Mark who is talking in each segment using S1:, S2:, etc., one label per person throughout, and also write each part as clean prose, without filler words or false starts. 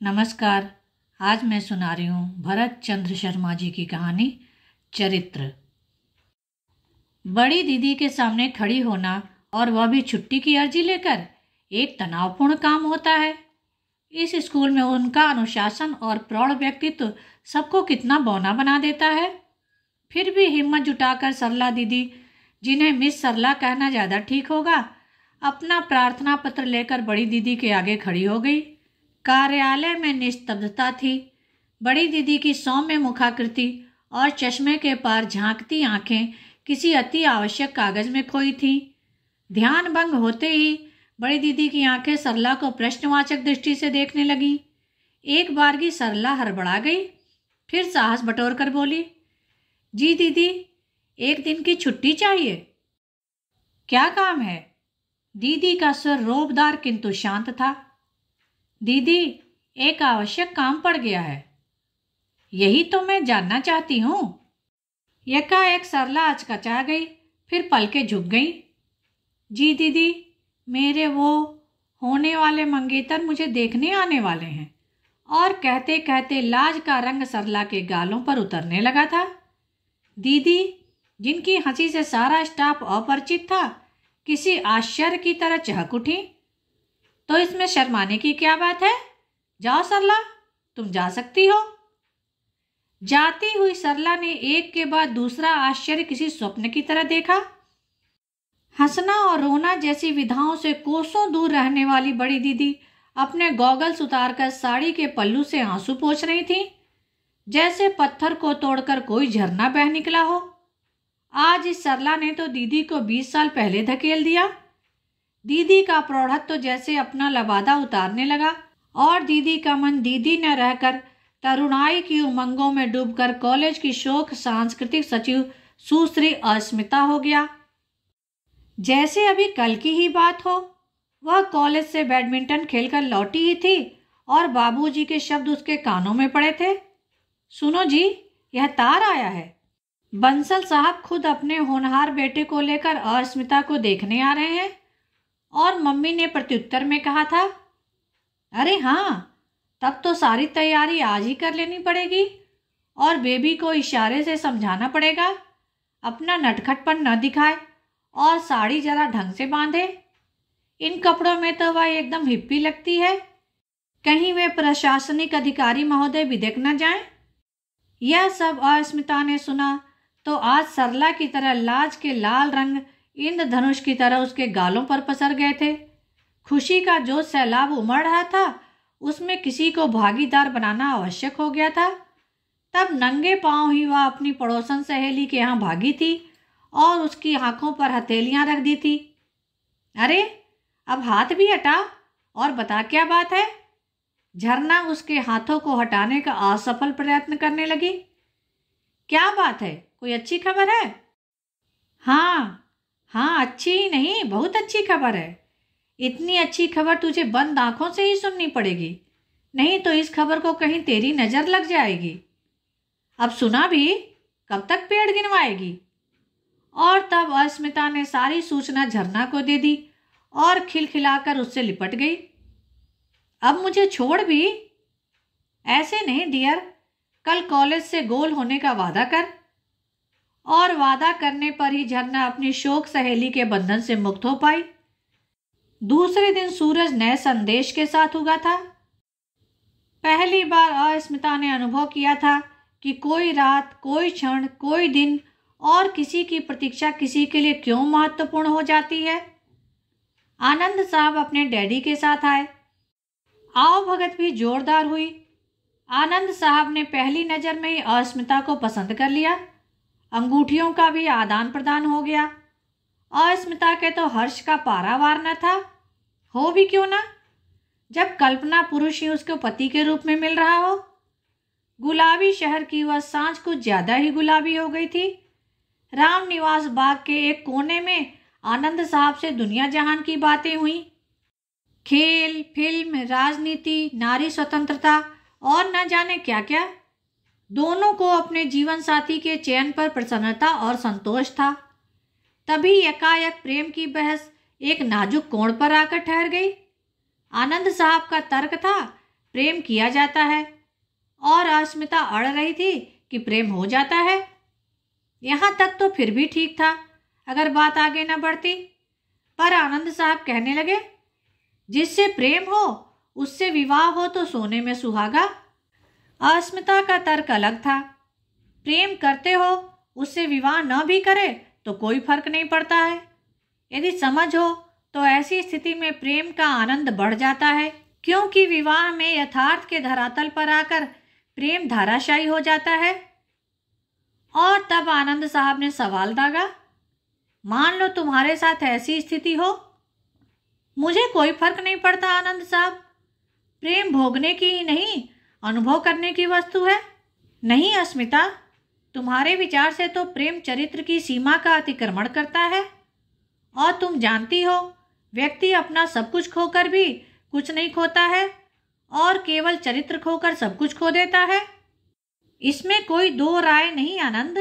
S1: नमस्कार। आज मैं सुना रही हूँ भरत चंद्र शर्मा जी की कहानी चरित्र। बड़ी दीदी के सामने खड़ी होना और वह भी छुट्टी की अर्जी लेकर एक तनावपूर्ण काम होता है। इस स्कूल में उनका अनुशासन और प्रौढ़ व्यक्तित्व सबको कितना बौना बना देता है। फिर भी हिम्मत जुटाकर सरला दीदी, जिन्हें मिस सरला कहना ज़्यादा ठीक होगा, अपना प्रार्थना पत्र लेकर बड़ी दीदी के आगे खड़ी हो गई। कार्यालय में निस्तब्धता थी। बड़ी दीदी की सौम्य मुखाकृति और चश्मे के पार झांकती आंखें किसी अति आवश्यक कागज में खोई थीं। ध्यान भंग होते ही बड़ी दीदी की आंखें सरला को प्रश्नवाचक दृष्टि से देखने लगीं। एक बारगी सरला हड़बड़ा गई, फिर साहस बटोर कर बोली, जी दीदी, एक दिन की छुट्टी चाहिए। क्या काम है? दीदी का स्वर रोबदार किंतु शांत था। दीदी, एक आवश्यक काम पड़ गया है। यही तो मैं जानना चाहती हूँ। यकाएक सरला अचकचा गई, फिर पलकें झुक गईं। जी दीदी, मेरे वो होने वाले मंगेतर मुझे देखने आने वाले हैं। और कहते कहते लाज का रंग सरला के गालों पर उतरने लगा था। दीदी, जिनकी हंसी से सारा स्टाफ अपरिचित था, किसी आश्चर्य की तरह चहक उठी। तो इसमें शर्माने की क्या बात है? जाओ सरला, तुम जा सकती हो। जाती हुई सरला ने एक के बाद दूसरा आश्चर्य किसी स्वप्न की तरह देखा। हंसना और रोना जैसी विधाओं से कोसों दूर रहने वाली बड़ी दीदी अपने गॉगल्स उतारकर साड़ी के पल्लू से आंसू पोंछ रही थी, जैसे पत्थर को तोड़कर कोई झरना बह निकला हो। आज इस सरला ने तो दीदी को 20 साल पहले धकेल दिया। दीदी का प्रौढ़त्व तो जैसे अपना लबादा उतारने लगा और दीदी का मन दीदी न रहकर तरुणाई की उमंगों में डूबकर कॉलेज की शोक सांस्कृतिक सचिव सुश्री अस्मिता हो गया। जैसे अभी कल की ही बात हो। वह कॉलेज से बैडमिंटन खेलकर लौटी ही थी और बाबूजी के शब्द उसके कानों में पड़े थे। सुनो जी, यह तार आया है। बंसल साहब खुद अपने होनहार बेटे को लेकर अस्मिता को देखने आ रहे हैं। और मम्मी ने प्रत्युत्तर में कहा था, अरे हाँ, तब तो सारी तैयारी आज ही कर लेनी पड़ेगी और बेबी को इशारे से समझाना पड़ेगा अपना नटखटपन न दिखाए और साड़ी जरा ढंग से बांधे। इन कपड़ों में तो वह एकदम हिप्पी लगती है। कहीं वे प्रशासनिक अधिकारी महोदय बिदेक न जाएं। यह सब अस्मिता ने सुना तो आज सरला की तरह लाज के लाल रंग इंद्रधनुष की तरह उसके गालों पर पसर गए थे। खुशी का जो सैलाब उमड़ रहा था, उसमें किसी को भागीदार बनाना आवश्यक हो गया था। तब नंगे पांव ही वह अपनी पड़ोसन सहेली के यहाँ भागी थी और उसकी आंखों पर हथेलियां रख दी थी। अरे, अब हाथ भी हटा और बता क्या बात है। झरना उसके हाथों को हटाने का असफल प्रयत्न करने लगी। क्या बात है? कोई अच्छी खबर है? हाँ, अच्छी ही नहीं, बहुत अच्छी खबर है। इतनी अच्छी खबर तुझे बंद आंखों से ही सुननी पड़ेगी, नहीं तो इस खबर को कहीं तेरी नजर लग जाएगी। अब सुना भी, कब तक पेड़ गिनवाएगी? और तब अस्मिता ने सारी सूचना झरना को दे दी और खिलखिलाकर उससे लिपट गई। अब मुझे छोड़ भी? ऐसे नहीं डियर, कल कॉलेज से गोल होने का वादा कर। और वादा करने पर ही झरना अपनी शोक सहेली के बंधन से मुक्त हो पाई। दूसरे दिन सूरज नए संदेश के साथ उगा था। पहली बार अस्मिता ने अनुभव किया था कि कोई रात, कोई क्षण, कोई दिन और किसी की प्रतीक्षा किसी के लिए क्यों महत्वपूर्ण हो जाती है। आनंद साहब अपने डैडी के साथ आए। आओ भगत भी जोरदार हुई। आनंद साहब ने पहली नजर में ही अस्मिता को पसंद कर लिया। अंगूठियों का भी आदान प्रदान हो गया। अस्मिता के तो हर्ष का पारावार न था। हो भी क्यों ना, जब कल्पना पुरुष ही उसको पति के रूप में मिल रहा हो। गुलाबी शहर की वह सांझ कुछ ज्यादा ही गुलाबी हो गई थी। राम निवास बाग के एक कोने में आनंद साहब से दुनिया जहान की बातें हुई। खेल, फिल्म, राजनीति, नारी स्वतंत्रता और न जाने क्या क्या। दोनों को अपने जीवन साथी के चयन पर प्रसन्नता और संतोष था। तभी एकाएक प्रेम की बहस एक नाजुक कोण पर आकर ठहर गई। आनंद साहब का तर्क था प्रेम किया जाता है और अस्मिता अड़ रही थी कि प्रेम हो जाता है। यहाँ तक तो फिर भी ठीक था अगर बात आगे न बढ़ती, पर आनंद साहब कहने लगे, जिससे प्रेम हो उससे विवाह हो तो सोने में सुहागा। अस्मिता का तर्क अलग था। प्रेम करते हो उससे विवाह न भी करे तो कोई फर्क नहीं पड़ता है। यदि समझ हो तो ऐसी स्थिति में प्रेम का आनंद बढ़ जाता है, क्योंकि विवाह में यथार्थ के धरातल पर आकर प्रेम धाराशायी हो जाता है। और तब आनंद साहब ने सवाल दागा, मान लो तुम्हारे साथ ऐसी स्थिति हो। मुझे कोई फर्क नहीं पड़ता आनंद साहब, प्रेम भोगने की ही नहीं अनुभव करने की वस्तु है। नहीं अस्मिता, तुम्हारे विचार से तो प्रेम चरित्र की सीमा का अतिक्रमण करता है, और तुम जानती हो व्यक्ति अपना सब कुछ खोकर भी कुछ नहीं खोता है और केवल चरित्र खोकर सब कुछ खो देता है। इसमें कोई दो राय नहीं आनंद,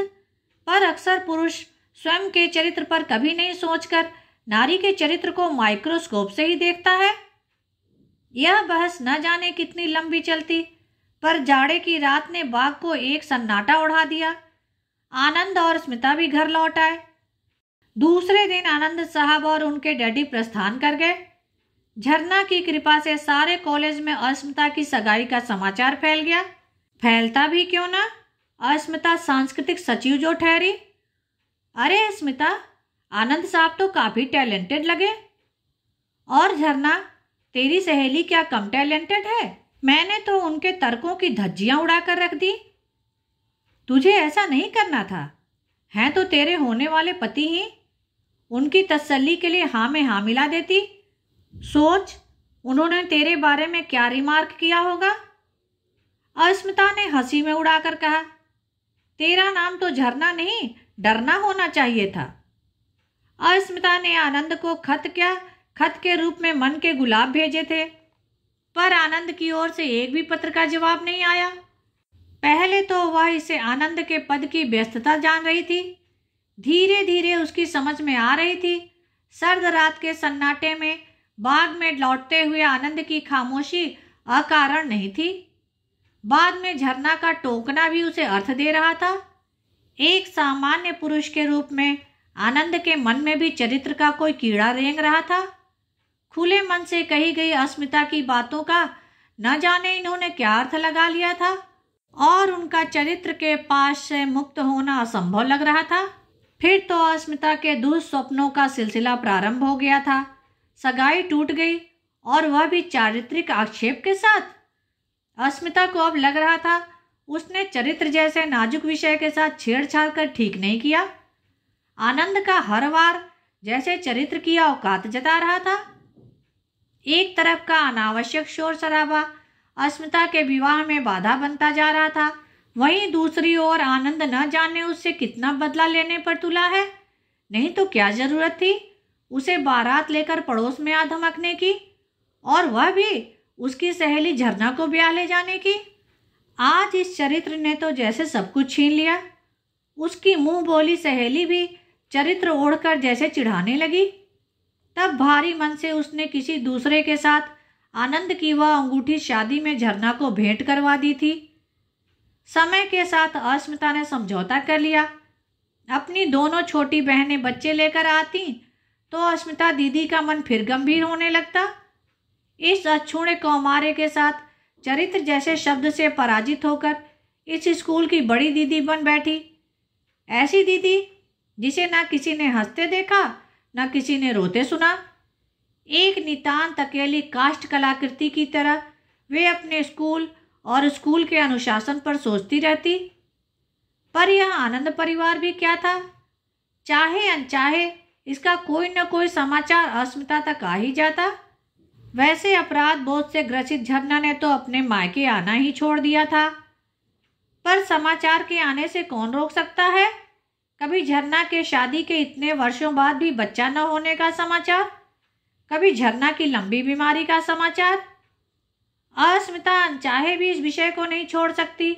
S1: पर अक्सर पुरुष स्वयं के चरित्र पर कभी नहीं सोचकर नारी के चरित्र को माइक्रोस्कोप से ही देखता है। यह बहस न जाने कितनी लंबी चलती, पर जाड़े की रात ने बाग को एक सन्नाटा उड़ा दिया। आनंद और स्मिता भी घर लौट आए। दूसरे दिन आनंद साहब और उनके डैडी प्रस्थान कर गए। झरना की कृपा से सारे कॉलेज में अस्मिता की सगाई का समाचार फैल गया। फैलता भी क्यों ना, अस्मिता सांस्कृतिक सचिव जो ठहरी। अरे स्मिता, आनंद साहब तो काफी टैलेंटेड लगे। और झरना, तेरी सहेली क्या कम टैलेंटेड है? मैंने तो उनके तर्कों की धज्जियां उड़ाकर रख दी। तुझे ऐसा नहीं करना था, हैं तो तेरे होने वाले पति ही। उनकी तसल्ली के लिए हाँ में हाँ मिला देती। सोच, उन्होंने तेरे बारे में क्या रिमार्क किया होगा। अस्मिता ने हंसी में उड़ाकर कहा, तेरा नाम तो झरना नहीं डरना होना चाहिए था। अस्मिता ने आनंद को खत के रूप में मन के गुलाब भेजे थे, पर आनंद की ओर से एक भी पत्र का जवाब नहीं आया। पहले तो वह इसे आनंद के पद की व्यस्तता जान रही थी, धीरे धीरे उसकी समझ में आ रही थी। सर्द रात के सन्नाटे में बाग में लौटते हुए आनंद की खामोशी अकारण नहीं थी। बाद में झरना का टोकना भी उसे अर्थ दे रहा था। एक सामान्य पुरुष के रूप में आनंद के मन में भी चरित्र का कोई कीड़ा रेंग रहा था। खुले मन से कही गई अस्मिता की बातों का न जाने इन्होंने क्या अर्थ लगा लिया था, और उनका चरित्र के पास से मुक्त होना असंभव लग रहा था। फिर तो अस्मिता के दुस्वप्नों का सिलसिला प्रारंभ हो गया था। सगाई टूट गई, और वह भी चारित्रिक आक्षेप के साथ। अस्मिता को अब लग रहा था उसने चरित्र जैसे नाजुक विषय के साथ छेड़छाड़ कर ठीक नहीं किया। आनंद का हर वार जैसे चरित्र की औकात जता रहा था। एक तरफ का अनावश्यक शोर शराबा अस्मिता के विवाह में बाधा बनता जा रहा था, वहीं दूसरी ओर आनंद न जाने उससे कितना बदला लेने पर तुला है। नहीं तो क्या जरूरत थी उसे बारात लेकर पड़ोस में आ धमकने की, और वह भी उसकी सहेली झरना को ब्याह ले जाने की। आज इस चरित्र ने तो जैसे सब कुछ छीन लिया। उसकी मुंह बोली सहेली भी चरित्र ओढ़कर जैसे चिढ़ाने लगी। तब भारी मन से उसने किसी दूसरे के साथ आनंद की वह अंगूठी शादी में झरना को भेंट करवा दी थी। समय के साथ अस्मिता ने समझौता कर लिया। अपनी दोनों छोटी बहनें बच्चे लेकर आती तो अस्मिता दीदी का मन फिर गंभीर होने लगता। इस अछूते कौमारे के साथ चरित्र जैसे शब्द से पराजित होकर इस स्कूल की बड़ी दीदी बन बैठी। ऐसी दीदी जिसे ना किसी ने हंसते देखा ना किसी ने रोते सुना। एक नितांत अकेली काष्ठ कलाकृति की तरह वे अपने स्कूल और स्कूल के अनुशासन पर सोचती रहती। पर यह आनंद परिवार भी क्या था? चाहे अनचाहे इसका कोई न कोई समाचार अस्मिता तक आ ही जाता। वैसे अपराध बोध से ग्रसित झरना ने तो अपने मायके आना ही छोड़ दिया था, पर समाचार के आने से कौन रोक सकता है? कभी झरना के शादी के इतने वर्षों बाद भी बच्चा न होने का समाचार, कभी झरना की लंबी बीमारी का समाचार। अस्मिता अनचाहे भी इस विषय को नहीं छोड़ सकती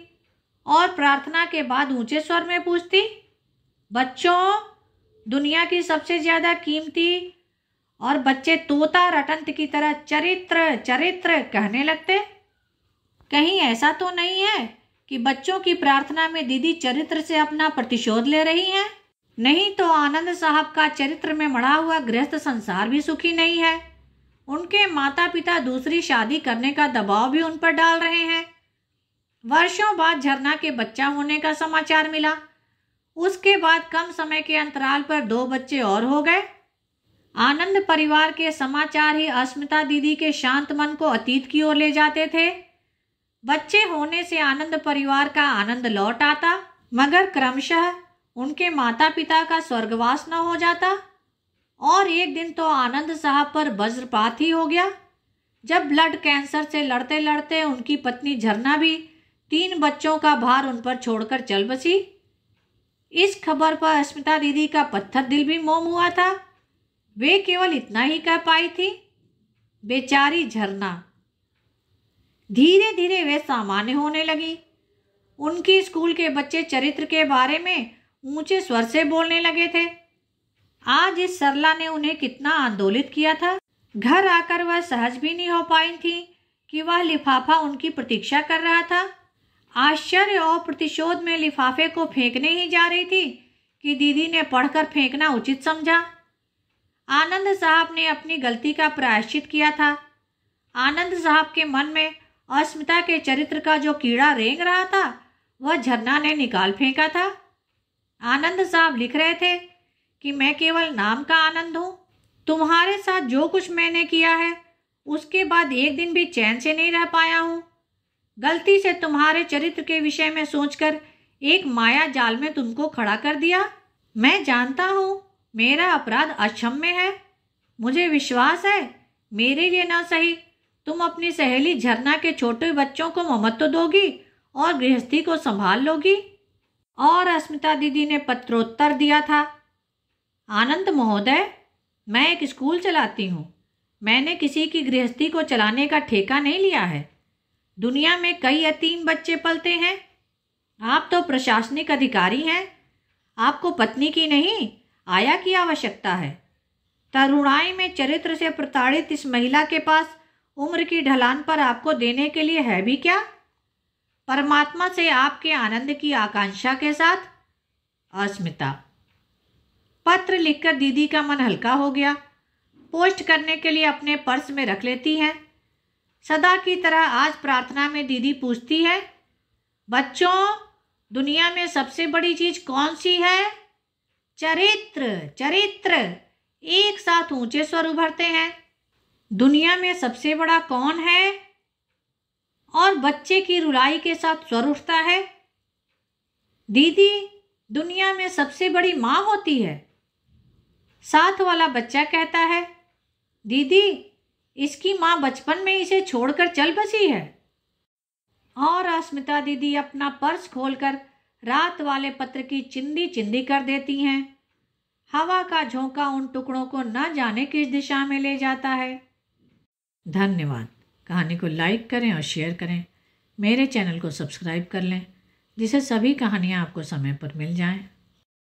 S1: और प्रार्थना के बाद ऊंचे स्वर में पूछती, बच्चों, दुनिया की सबसे ज्यादा कीमती, और बच्चे तोता रटंत की तरह चरित्र चरित्र कहने लगते। कहीं ऐसा तो नहीं है कि बच्चों की प्रार्थना में दीदी चरित्र से अपना प्रतिशोध ले रही हैं? नहीं तो आनंद साहब का चरित्र में मढ़ा हुआ गृहस्थ संसार भी सुखी नहीं है। उनके माता पिता दूसरी शादी करने का दबाव भी उन पर डाल रहे हैं। वर्षों बाद झरना के बच्चा होने का समाचार मिला। उसके बाद कम समय के अंतराल पर 2 बच्चे और हो गए। आनंद परिवार के समाचार ही अस्मिता दीदी के शांत मन को अतीत की ओर ले जाते थे। बच्चे होने से आनंद परिवार का आनंद लौट आता, मगर क्रमशः उनके माता पिता का स्वर्गवास न हो जाता। और एक दिन तो आनंद साहब पर वज्रपात ही हो गया, जब ब्लड कैंसर से लड़ते लड़ते उनकी पत्नी झरना भी 3 बच्चों का भार उन पर छोड़कर चल बसी। इस खबर पर अस्मिता दीदी का पत्थर दिल भी मोम हुआ था। वे केवल इतना ही कह पाई थी, बेचारी झरना। धीरे धीरे वे सामान्य होने लगी। उनकी स्कूल के बच्चे चरित्र के बारे में ऊंचे स्वर से बोलने लगे थे। आज इस सरला ने उन्हें कितना आंदोलित किया था। घर आकर वह सहज भी नहीं हो पाई थी कि वह लिफाफा उनकी प्रतीक्षा कर रहा था। आश्चर्य और प्रतिशोध में लिफाफे को फेंकने ही जा रही थी कि दीदी ने पढ़कर फेंकना उचित समझा। आनंद साहब ने अपनी गलती का प्रायश्चित किया था। आनंद साहब के मन में अस्मिता के चरित्र का जो कीड़ा रेंग रहा था, वह झरना ने निकाल फेंका था। आनंद साहब लिख रहे थे कि मैं केवल नाम का आनंद हूँ। तुम्हारे साथ जो कुछ मैंने किया है, उसके बाद एक दिन भी चैन से नहीं रह पाया हूँ। गलती से तुम्हारे चरित्र के विषय में सोचकर एक माया जाल में तुमको खड़ा कर दिया। मैं जानता हूँ मेरा अपराध अक्षम्य है। मुझे विश्वास है मेरे लिए न सही तुम अपनी सहेली झरना के छोटे बच्चों को ममत्व दोगी और गृहस्थी को संभाल लोगी। और अस्मिता दीदी ने पत्रोत्तर दिया था, आनंद महोदय, मैं एक स्कूल चलाती हूँ। मैंने किसी की गृहस्थी को चलाने का ठेका नहीं लिया है। दुनिया में कई यतीम बच्चे पलते हैं। आप तो प्रशासनिक अधिकारी हैं। आपको पत्नी की नहीं, आया की आवश्यकता है। तरुणाई में चरित्र से प्रताड़ित इस महिला के पास उम्र की ढलान पर आपको देने के लिए है भी क्या? परमात्मा से आपके आनंद की आकांक्षा के साथ, अस्मिता। पत्र लिखकर दीदी का मन हल्का हो गया। पोस्ट करने के लिए अपने पर्स में रख लेती हैं। सदा की तरह आज प्रार्थना में दीदी पूछती है, बच्चों, दुनिया में सबसे बड़ी चीज कौन सी है? चरित्र। चरित्र। एक साथ ऊंचे स्वर उभरते हैं। दुनिया में सबसे बड़ा कौन है? और बच्चे की रुलाई के साथ स्वर उठता है, दीदी, दुनिया में सबसे बड़ी माँ होती है। साथ वाला बच्चा कहता है, दीदी, इसकी माँ बचपन में इसे छोड़कर चल बसी है। और अस्मिता दीदी अपना पर्स खोलकर रात वाले पत्र की चिंदी चिंदी कर देती हैं। हवा का झोंका उन टुकड़ों को न जाने किस दिशा में ले जाता है। धन्यवाद। कहानी को लाइक करें और शेयर करें। मेरे चैनल को सब्सक्राइब कर लें, जिससे सभी कहानियाँ आपको समय पर मिल जाएं।